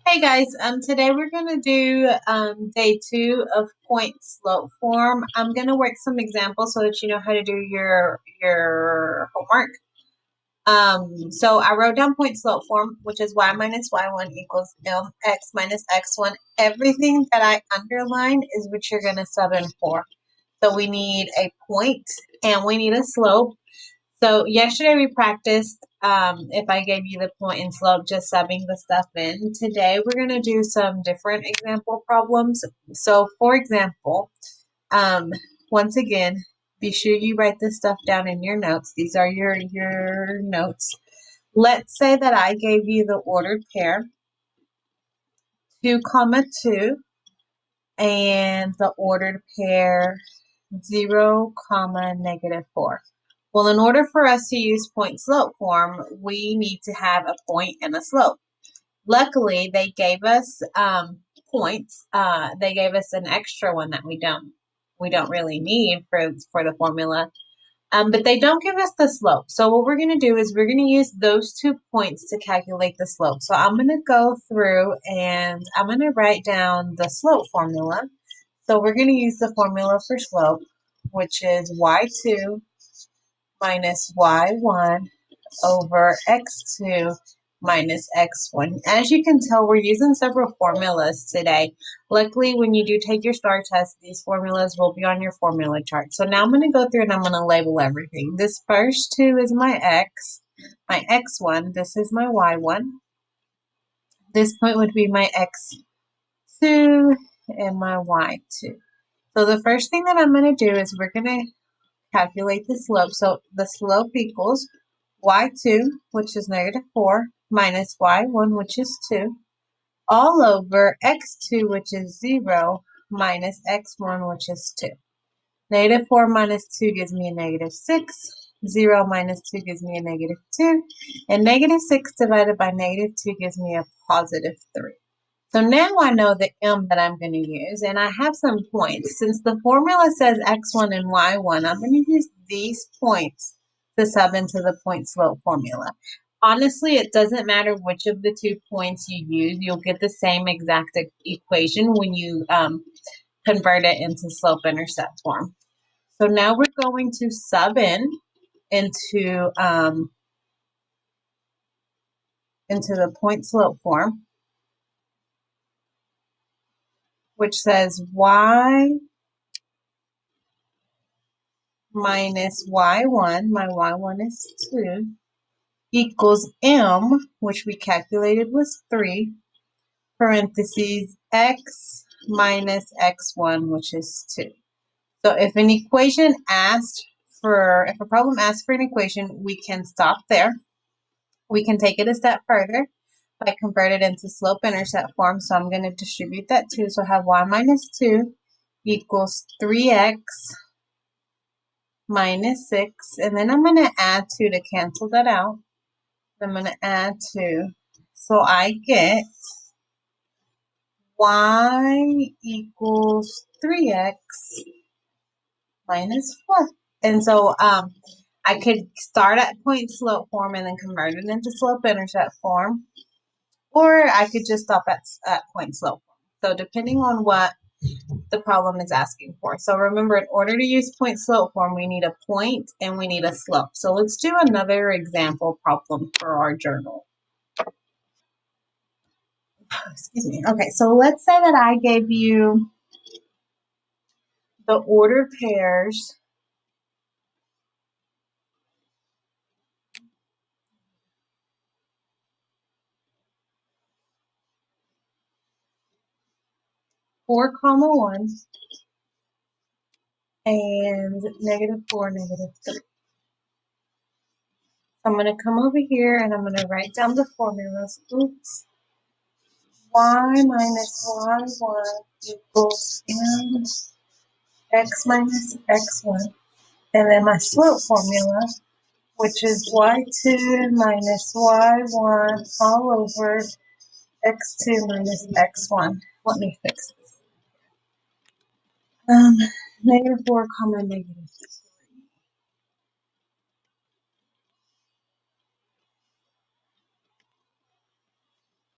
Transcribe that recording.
Hey guys, today we're gonna do day 2 of point slope form. I'm gonna work some examples so that you know how to do your homework. So I wrote down point slope form, which is y minus y1 equals mx minus x1. Everything that I underline is what you're gonna sub in for. So we need a point and we need a slope. So yesterday we practiced if I gave you the point and slope, just subbing the stuff in. Today we're going to do some different example problems. So for example, um, once again, be sure you write this stuff down in your notes. These are your notes. Let's say that I gave you the ordered pair 2, comma 2 and the ordered pair 0, comma negative 4. Well, in order for us to use point slope form, we need to have a point and a slope. Luckily, they gave us points. They gave us an extra one that we don't really need for the formula. But they don't give us the slope. So what we're going to do is we're going to use those 2 points to calculate the slope. So I'm going to go through and I'm going to write down the slope formula. So we're going to use the formula for slope, which is y2 minus y1 over x2 minus x1. As you can tell, we're using several formulas today. Luckily, when you do take your STAR test, these formulas will be on your formula chart. So now I'm going to go through and I'm going to label everything. This first 2 is my x, my x1. This is my y1. This point would be my x2 and my y2. So the first thing that I'm going to do is we're going to calculate the slope. So the slope equals y2, which is negative 4, minus y1, which is 2, all over x2, which is 0, minus x1, which is 2. Negative 4 minus 2 gives me a negative 6. 0 minus 2 gives me a negative 2. And negative 6 divided by negative 2 gives me a positive 3. So now I know the m that I'm going to use, and I have some points. Since the formula says x1 and y1, I'm going to use these points to sub into the point slope formula. Honestly, it doesn't matter which of the 2 points you use. You'll get the same exact equation when you convert it into slope-intercept form. So now we're going to sub into the point slope form, which says y minus y1, my y1 is 2, equals m, which we calculated was 3, parentheses x minus x1, which is 2. So if a problem asks for an equation, we can stop there. We can take it a step further by convert it into slope-intercept form. So I'm going to distribute that 2. So I have y minus 2 equals 3x minus 6, and then I'm going to add 2 to cancel that out. I'm going to add 2. So I get y equals 3x minus 4. And so I could start at point slope form and then convert it into slope intercept form, or I could just stop at point slope form. So depending on what the problem is asking for. So remember, in order to use point slope form, we need a point and we need a slope. So let's do another example problem for our journal. Excuse me. Okay, so let's say that I gave you the ordered pairs 4, comma 1 and negative 4, negative 3. I'm going to come over here and I'm going to write down the formulas. Oops. Y minus y1 equals m x minus x1. And then my slope formula, which is y2 minus y1 all over x2 minus x1. Let me fix this. Negative 4, comma negative 3.